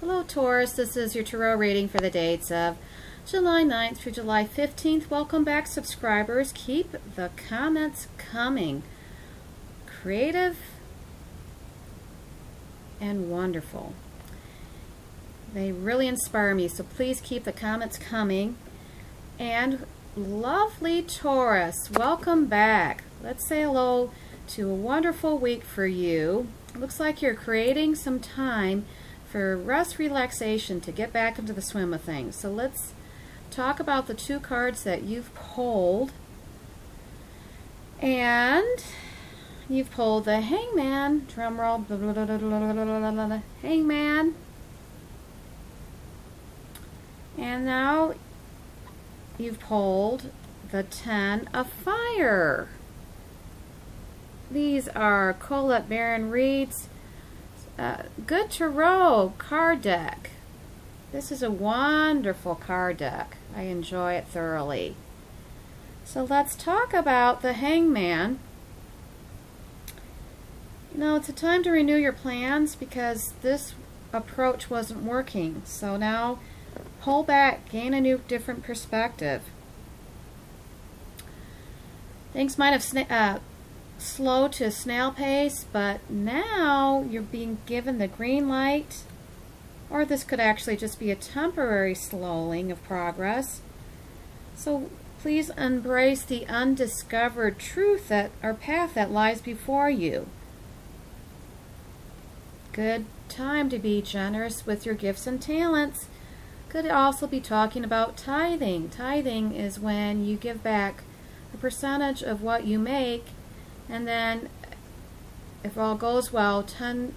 Hello Taurus, this is your tarot reading for the dates of July 9th through July 15th. Welcome back, subscribers. Keep the comments coming. Creative and wonderful. They really inspire me, so please keep the comments coming. And lovely Taurus, welcome back. Let's say hello to a wonderful week for you. It looks like you're creating some time for rest, relaxation, to get back into the swim of things. So let's talk about the two cards that you've pulled. And you've pulled the Hangman, drum roll, Hangman. And now you've pulled the Ten of Fire. These are Colette Baron Reed's good tarot card deck. This is a wonderful card deck. I enjoy it thoroughly. So let's talk about the Hangman. You know, it's a time to renew your plans because this approach wasn't working. So now pull back, gain a new, different perspective. Things might have slow to snail pace, but now you're being given the green light, or this could actually just be a temporary slowing of progress. So please embrace the undiscovered truth that or path that lies before you. Good time to be generous with your gifts and talents. Could also be talking about tithing. Tithing is when you give back a percentage of what you make, and then if all goes well, 10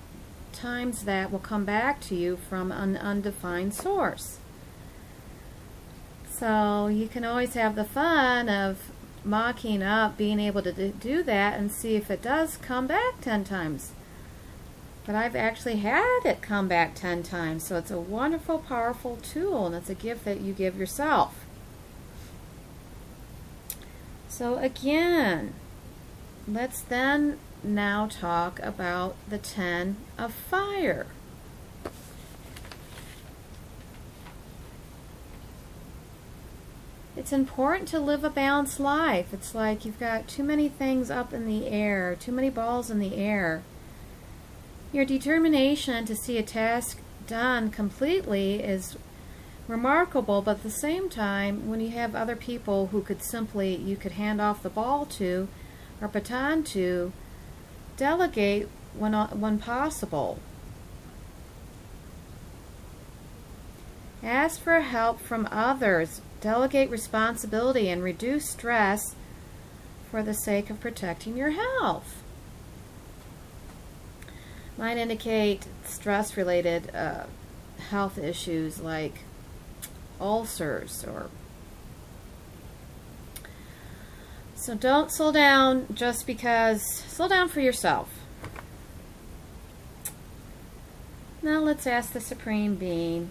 times that will come back to you from an undefined source. So you can always have the fun of mocking up being able to do that and see if it does come back 10 times. But I've actually had it come back 10 times, so it's a wonderful, powerful tool, and it's a gift that you give yourself. So again, let's then now talk about the Ten of Fire. It's important to live a balanced life. It's like you've got too many things up in the air, too many balls in the air. Your determination to see a task done completely is remarkable, but at the same time, when you have other people who you could hand off the ball to or baton to, delegate when possible. Ask for help from others. Delegate responsibility and reduce stress for the sake of protecting your health. Might indicate stress-related health issues like ulcers or. So don't slow down just because. Slow down for yourself. Now let's ask the Supreme Being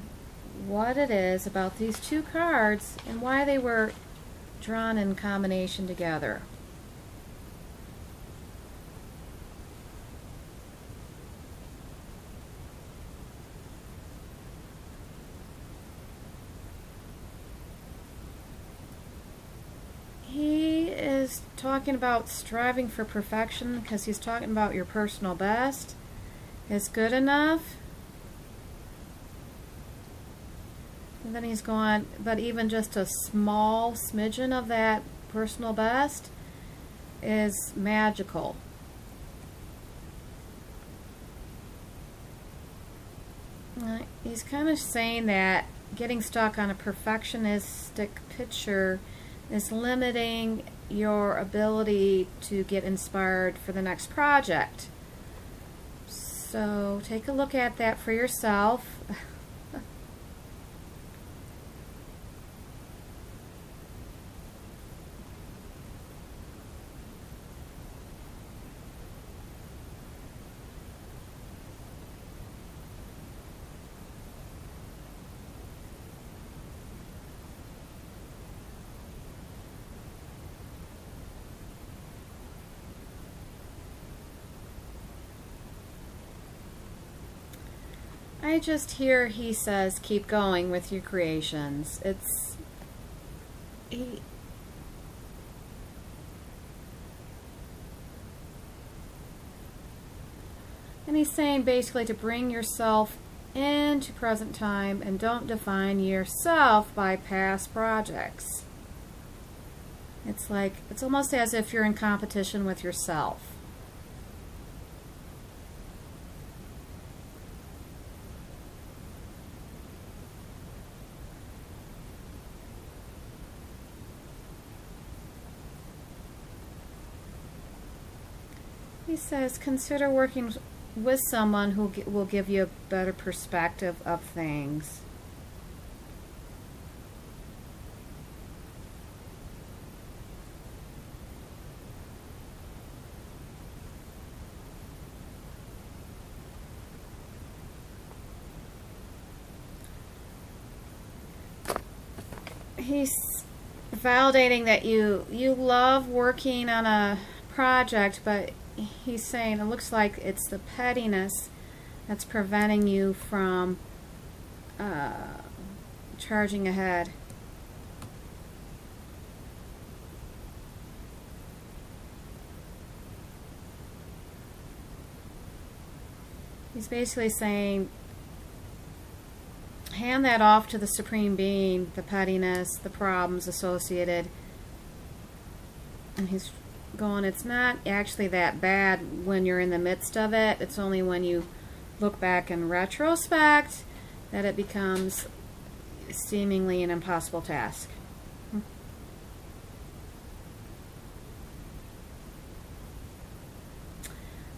what it is about these two cards and why they were drawn in combination together. He is talking about striving for perfection because he's talking about your personal best is good enough. And then he's going, but even just a small smidgen of that personal best is magical. He's kind of saying that getting stuck on a perfectionistic picture is limiting your ability to get inspired for the next project. So take a look at that for yourself. I just hear he says keep going with your creations. And he's saying basically to bring yourself into present time and don't define yourself by past projects. It's like, it's almost as if you're in competition with yourself. He says, consider working with someone who will give you a better perspective of things. He's validating that you love working on a project, but he's saying it looks like it's the pettiness that's preventing you from charging ahead. He's basically saying hand that off to the Supreme Being, the pettiness, the problems associated. And he's going, it's not actually that bad when you're in the midst of it. It's only when you look back in retrospect that it becomes seemingly an impossible task.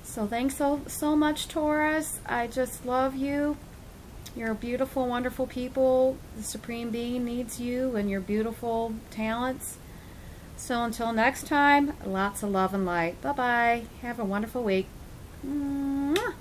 So thanks so much, Taurus. I just love you. You're beautiful, wonderful people. The Supreme Being needs you and your beautiful talents. So until next time, lots of love and light. Bye-bye. Have a wonderful week. Mwah.